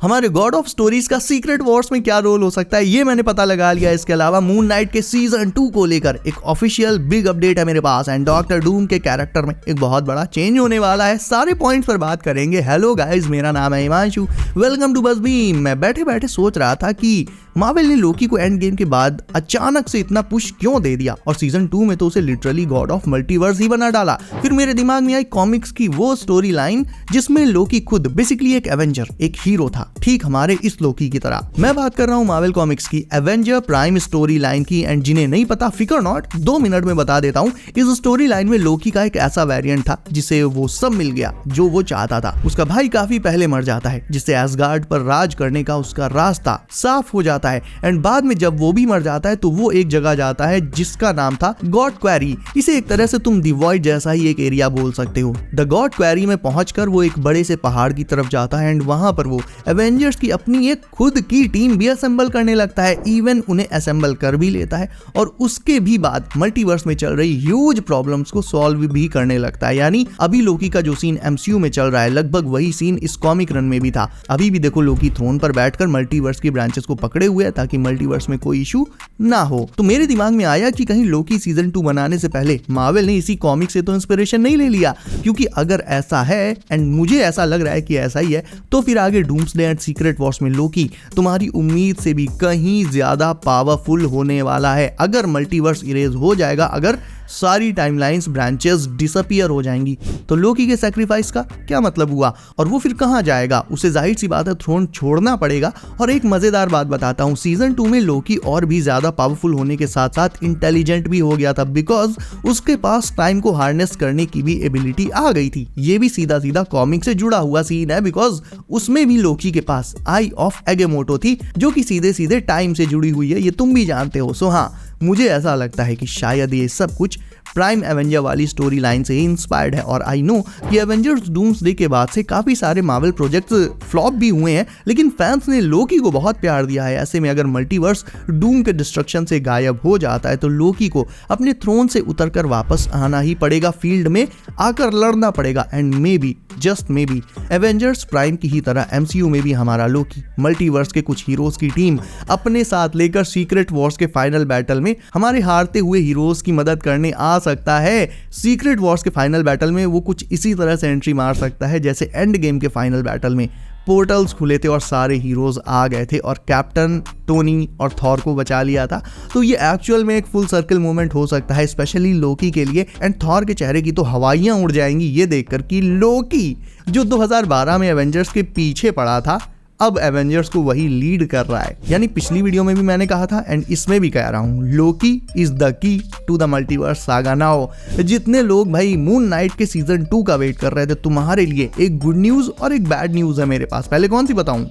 हमारे God of stories का secret Wars में क्या रोल हो सकता है ये मैंने पता लगा लिया। इसके अलावा मून नाइट के सीजन 2 को लेकर एक ऑफिशियल बिग अपडेट है मेरे पास एंड डॉक्टर डूम के कैरेक्टर में एक बहुत बड़ा चेंज होने वाला है। सारे पॉइंट्स पर बात करेंगे। हेलो गाइस, मेरा नाम है हिमांशु, वेलकम टू बज़बीम। मैं बैठे बैठे सोच रहा था कि मार्वल ने लोकी को एंड गेम के बाद अचानक से इतना पुश क्यों दे दिया और सीजन 2 में तो उसे लिटरली गॉड ऑफ मल्टीवर्स ही बना डाला। फिर मेरे दिमाग में आई कॉमिक्स की वो स्टोरी लाइन जिसमें लोकी खुद बेसिकली एक एवेंजर, एक हीरो था, ठीक हमारे इस लोकी की तरह। मैं बात कर रहा हूँ मार्वल कॉमिक्स की एवेंजर प्राइम स्टोरी लाइन की। एंड जिन्हें नहीं पता फिकर नॉट, 2 मिनट में बता देता हूँ। इस स्टोरी लाइन में लोकी का एक ऐसा वेरिएंट था जिसे वो सब मिल गया जो वो चाहता था। उसका भाई काफी पहले मर जाता है जिससे एसगार्ड पर राज करने का उसका रास्ता साफ हो जाता है। एंड बाद में जब वो भी मर जाता है तो वो एक जगह जाता है जिसका नाम था गॉड क्वेरी। इसे एक तरह से तुम द वॉइड जैसा ही एक एरिया बोल सकते हो। द गॉड क्वेरी में पहुंचकर वो एक बड़े से पहाड़ की तरफ जाता है एंड वहां पर वो एवेंजर्स की अपनी एक खुद की टीम भी असेंबल करने लगता है। इवन उन्हें असेंबल कर भी लेता है और उसके भी बाद मल्टीवर्स में चल रही ह्यूज प्रॉब्लम्स को सॉल्व भी करने लगता है। यानी अभी लोकी का जो सीन एमसीयू में चल रहा है लगभग वही सीन इस कॉमिक रन में भी था। अभी भी देखो लोकी थ्रोन पर बैठकर मल्टीवर्स की ब्रांचेस को पकड़े हुए है ताकि मल्टीवर्स में कोई इशू ना हो। तो मेरे दिमाग में आया कि कहीं लोकी सीजन 2 बनाने से पहले मार्वल ने इसी कॉमिक से तो इंस्पिरेशन नहीं ले लिया, क्योंकि अगर ऐसा है एंड मुझे ऐसा लग रहा है कि ऐसा ही है तो फिर आगे डूम्सडे एंड सीक्रेट वॉर्स में लोकी तुम्हारी उम्मीद से भी कहीं ज्यादा पावरफुल होने वाला है। अगर मल्टीवर्स इरेज हो जाएगा, अगर सारी टाइमलाइंस ब्रांचेस डिसअपीयर हो जाएंगी तो लोकी के सैक्रिफाइस का क्या मतलब हुआ और वो फिर कहां जाएगा? उसे जाहिर सी बात है थ्रोन छोड़ना पड़ेगा। और एक मजेदार बात बताता हूं, सीजन 2 में लोकी और भी ज्यादा पावरफुल होने के साथ साथ इंटेलिजेंट भी हो गया था, बिकॉज उसके पास टाइम को हार्नेस करने की भी एबिलिटी आ गई थी। ये भी सीधा सीधा कॉमिक से जुड़ा हुआ सीन है, बिकॉज उसमें भी लोकी के पास आई ऑफ एगेमोटो थी जो कि सीधे सीधे टाइम से जुड़ी हुई है, ये तुम भी जानते हो। सो हाँ, मुझे ऐसा लगता है कि शायद ये सब कुछ प्राइम एवेंजर वाली स्टोरी लाइन से ही इंस्पायर्ड है। और आई नो कि एवेंजर्स डूम्सडे के बाद से काफी सारे मार्वल प्रोजेक्ट्स फ्लॉप भी हुए हैं, लेकिन फैंस ने लोकी को बहुत प्यार दिया है। ऐसे में अगर मल्टीवर्स डूम के डिस्ट्रक्शन से गायब हो जाता है तो लोकी को अपने थ्रोन से उतरकर वापस आना ही पड़ेगा, फील्ड में आकर लड़ना पड़ेगा। And may be, just may be, Avengers prime की ही तरह एमसीयू में भी हमारा लोकी मल्टीवर्स के कुछ हीरोज की टीम अपने साथ लेकर सीक्रेट वॉर्स के फाइनल बैटल में हमारे हारते हुए हीरोज की मदद करने आ सकता है। सीक्रेट वॉर्स के फाइनल बैटल में वो कुछ इसी तरह से एंट्री मार सकता है जैसे एंड गेम के फाइनल बैटल में पोर्टल्स खुले थे और सारे हीरोज आ गए थे और कैप्टन टोनी और थॉर को बचा लिया था। तो ये एक्चुअल में एक फुल सर्कल मोमेंट हो सकता है, स्पेशली लोकी के लिए। एंड थॉर के चेहरे की तो हवाइयां उड़ जाएंगी ये देखकर कि लोकी जो 2012 में एवेंजर्स के पीछे पड़ा था अब एवेंजर्स को वही लीड कर रहा है। यानी पिछली वीडियो में भी मैंने कहा था एंड इसमें भी कह रहा हूँ, Loki is the key to the multiverse saga now. जितने लोग भाई मून नाइट के सीजन 2 का वेट कर रहे थे, तुम्हारे लिए एक गुड न्यूज और एक बैड न्यूज है मेरे पास। पहले कौन सी बताऊं?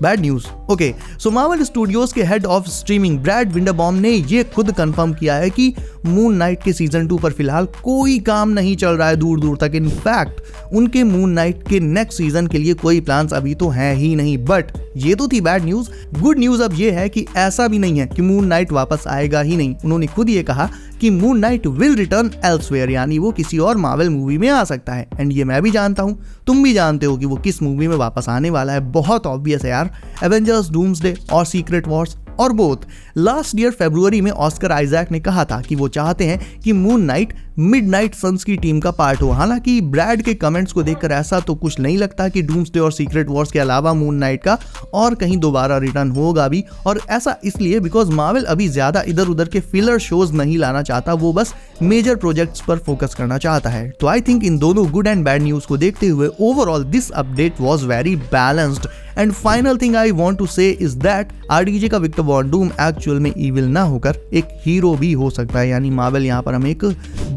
Bad news. ओके, सो मार्वल स्टूडियोज के हेड ऑफ स्ट्रीमिंग ब्रैड विंडरबॉम ने ये खुद कंफर्म किया है कि मून नाइट के सीजन 2 पर फिलहाल कोई काम नहीं चल रहा है दूर दूर तक। इनफैक्ट उनके मून नाइट के नेक्स्ट सीजन के लिए कोई प्लान्स अभी तो है ही नहीं। बट ये तो थी बैड न्यूज। गुड न्यूज अब ये है कि ऐसा भी नहीं है कि मून नाइट वापस आएगा ही नहीं। उन्होंने खुद ये कहा कि moon night will return elsewhere, यानी वो किसी और मार्वल मूवी में आ सकता है। एंड ये मैं भी जानता हूँ, तुम भी जानते हो कि वो किस मूवी में वापस आने वाला है। बहुत ऑब्वियस है यार, एवेंजर्स डूम्सडे और सीक्रेट वॉर्स और बोथ। लास्ट ईयर फरवरी में ऑस्कर आइजैक ने कहा था कि वो चाहते हैं कि मून नाइट मिडनाइट सन्स की टीम का पार्ट हो। हालांकि ब्रैड के कमेंट्स को देखकर ऐसा तो कुछ नहीं लगता कि डूम्सडे और सीक्रेट वॉर्स के अलावा मून नाइट का और कहीं दोबारा रिटर्न होगा भी। और ऐसा इसलिए बिकॉज मार्वल अभी ज्यादा इधर उधर के फिलर शोज नहीं लाना चाहता, वो बस मेजर प्रोजेक्ट्स पर फोकस करना चाहता है। तो आई थिंक इन दोनों गुड एंड बैड न्यूज को देखते हुए overall this update was very balanced. And final thing I want to say is that RDJ का विक्टर वॉन डूम एक्चुअल में इविल ना होकर एक हीरो भी हो सकता है। यानी मार्वल यहाँ पर हमें एक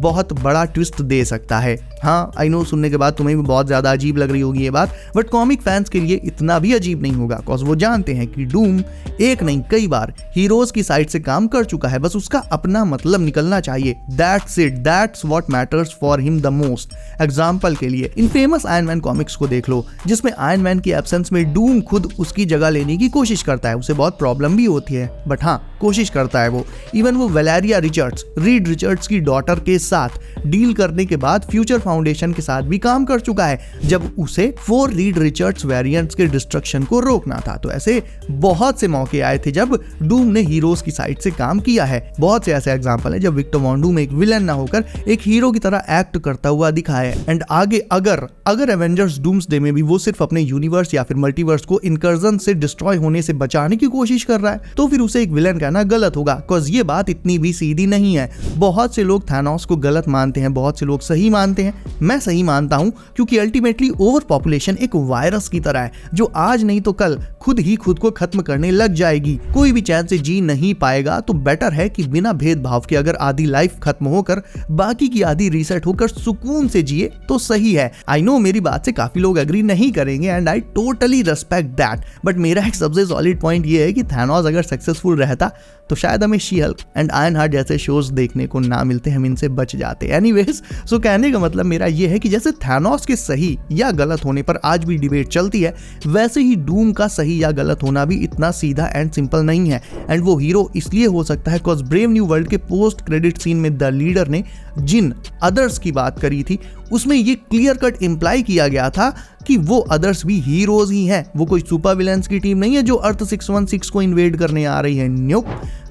बहुत बड़ा ट्विस्ट दे सकता है। हाँ, आई नो सुनने के बाद तुम्हें भी बहुत ज्यादा अजीब लग रही होगी ये बात, बट कॉमिक फैंस के लिए इतना भी अजीब नहीं होगा, बिकॉज वो जानते हैं कि डूम एक नहीं कई बार हीरोज की साइड से काम कर चुका है। बस उसका अपना मतलब निकलना चाहिए। That's it, that's what matters for him the most. Example के लिए इन फेमस आयरन मैन कॉमिक्स को देख लो, जिसमें आयरन मैन की एब्सेंस में डूम खुद उसकी जगह लेने की कोशिश करता है। उसे बहुत प्रॉब्लम भी होती है, बट हाँ, कोशिश करता है वो। इवन वो वैलेरिया रिचर्ड्स, रीड रिचर्ड्स की डॉटर के साथ डील करने के बाद फ्यूचर फाउंडेशन के साथ भी काम कर चुका है जब उसे 4 रीड रिचर्ड्स वेरिएंट्स के डिस्ट्रक्शन को रोकना था। तो ऐसे बहुत से मौके आए थे जब डूम ने हीरोज की साइड से काम किया है। बहुत से ऐसे एग्जांपल है जब विक्टर वॉन डूम एक विलन ना होकर एक हीरो की तरह एक्ट करता हुआ दिखा है। एंड आगे अगर एवेंजर्स डूम्सडे में भी वो सिर्फ अपने यूनिवर्स या फिर मल्टीवर्स को इनकर्जन से डिस्ट्रॉय होने से बचाने की कोशिश कर रहा है तो फिर उसे एक विलन कहना गलत होगा, बिकॉज ये बात इतनी भी सीधी नहीं है। बहुत से लोग थानोस को गलत मानते हैं, बहुत से लोग सही मानते हैं। मैं सही मानता हूं क्योंकि अल्टीमेटली ओवर पॉपुलेशन एक वायरस की तरह है जो आज नहीं तो कल खुद ही खुद को खत्म करने लग जाएगी। कोई भी चैन से जी नहीं पाएगा तो बेटर है कि बिना भेदभाव के अगर आधी लाइफ खत्म होकर बाकी की आधी रीसेट होकर सुकून से जिए तो सही है। आई नो मेरी बात से काफी लोग एग्री नहीं करेंगे and I totally respect that, but मेरा एक सबसे सॉलिड पॉइंट ये है कि थानोस अगर सक्सेसफुल रहता तो शायद हमें she Hulk and iron heart जैसे शोज देखने को ना मिलते, हम इनसे बच जाते। एनीवेज, सो कहने का मतलब मेरा ये है कि जैसे थानोस के सही या गलत होने पर आज भी डिबेट चलती है, वैसे ही डूम का सही या गलत होना भी इतना सीधा एंड सिंपल नहीं है। एंड वो हीरो इसलिए हो सकता है बिकॉज ब्रेव न्यू वर्ल्ड के पोस्ट क्रेडिट सीन में द लीडर ने जिन अदर्स की बात करी थी उसमें ये क्लियर कट इंप्लाई किया गया था कि वो अदर्स भी हीरोज ही हैं। वो कोई सुपर विलेंस की टीम नहीं है जो अर्थ 616 को इन्वेड करने आ रही है। न्यूप,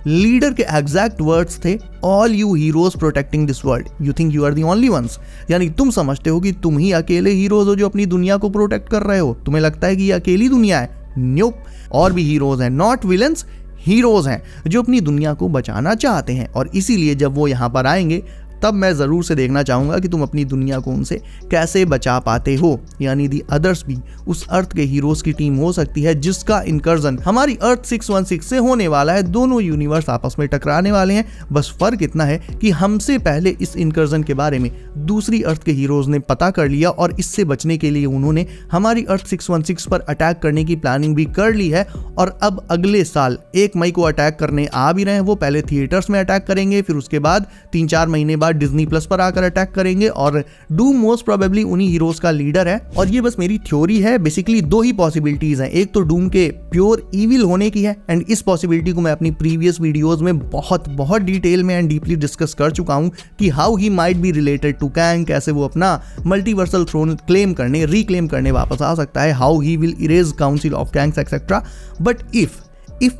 लीडर के एग्जैक्ट वर्ड्स थे, all you heroes protecting this world, you think you are the only ones. यानी तुम समझते हो कि तुम ही अकेले हीरोज हो जो अपनी दुनिया को प्रोटेक्ट कर रहे हो, तुम्हें लगता है कि ये अकेली दुनिया है। न्यूप, और भी हीरोज हैं, नॉट विलेंस, हीरोज हैं जो अपनी दुनिया को बचाना चाहते हैं। और इसीलिए जब वो यहाँ पर आएंगे तब मैं ज़रूर से देखना चाहूँगा कि तुम अपनी दुनिया को उनसे कैसे बचा पाते हो। यानी दी अदर्स भी उस अर्थ के हीरोज़ की टीम हो सकती है जिसका इनकर्जन हमारी अर्थ 616 से होने वाला है। दोनों यूनिवर्स आपस में टकराने वाले हैं, बस फ़र्क इतना है कि हमसे पहले इस इनकर्जन के बारे में दूसरी अर्थ के हीरोज़ ने पता कर लिया और इससे बचने के लिए उन्होंने हमारी अर्थ 616 पर अटैक करने की प्लानिंग भी कर ली है। और अब अगले साल 1 मई को अटैक करने आ भी रहे हैं। वो पहले थिएटर्स में अटैक करेंगे, फिर उसके बाद 3-4 महीने डिज्नी प्लस पर आकर अटैक करेंगे और डूम मोस्ट प्रोबेबली उन्हीं हीरोज का लीडर है। और ये बस मेरी थ्योरी है। बेसिकली 2 ही पॉसिबिलिटीज हैं, एक तो डूम के प्योर इविल होने की है एंड इस पॉसिबिलिटी को मैं अपनी प्रीवियस वीडियोस में बहुत डिटेल में एंड डीपली डिस्कस कर चुका हूं कि how he might be related to Kang, कैसे वो अपना मल्टीवर्सल थ्रोन रिक्लेम करने वापस आ सकता है, how he will erase council of Kangs etcetera. But if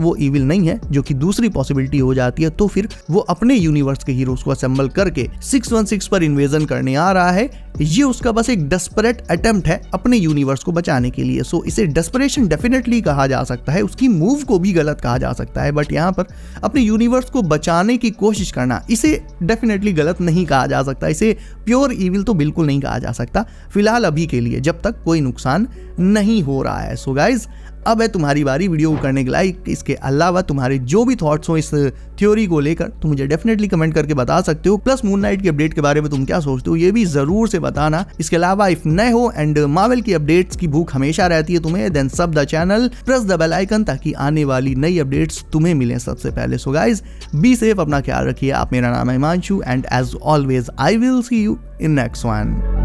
वो इविल नहीं है, जो कि दूसरी पॉसिबिलिटी हो जाती है, तो फिर वो अपने यूनिवर्स के हीरोज को असेंबल करके 616 पर इन्वेजन करने आ रहा है। ये उसका बस एक डेस्परेट अटेम्प्ट है अपने यूनिवर्स को बचाने के लिए। सो इसे डेस्परेशन डेफिनेटली कहा जा सकता है, उसकी मूव को भी गलत कहा जा सकता है, बट यहाँ पर अपने यूनिवर्स को बचाने की कोशिश करना, इसे डेफिनेटली गलत नहीं कहा जा सकता। इसे प्योर इविल तो बिल्कुल नहीं कहा जा सकता फिलहाल, अभी के लिए, जब तक कोई नुकसान नहीं हो रहा है। सो गाइज, अब है तुम्हारी बारी वीडियो को करने के लाइक। इसके अलावा तुम्हारे जो भी थॉट्स हो इस थ्योरी को लेकर तुम मुझे डेफिनेटली कमेंट करके बता सकते हो। प्लस मून नाइट की अपडेट के बारे में तुम क्या सोचते हो ये भी जरूर से बताना। इसके अलावा इफ नए हो एंड मार्वल की अपडेट्स की भूख हमेशा रहती है तुम्हें, then sub the channel, press the bell icon ताकि आने वाली नई अपडेट्स तुम्हें मिले सबसे पहले। सो गाइज, बी सेफ, अपना ख्याल रखिए। आप, मेरा नाम है Himanshu and as always I will see you in next one.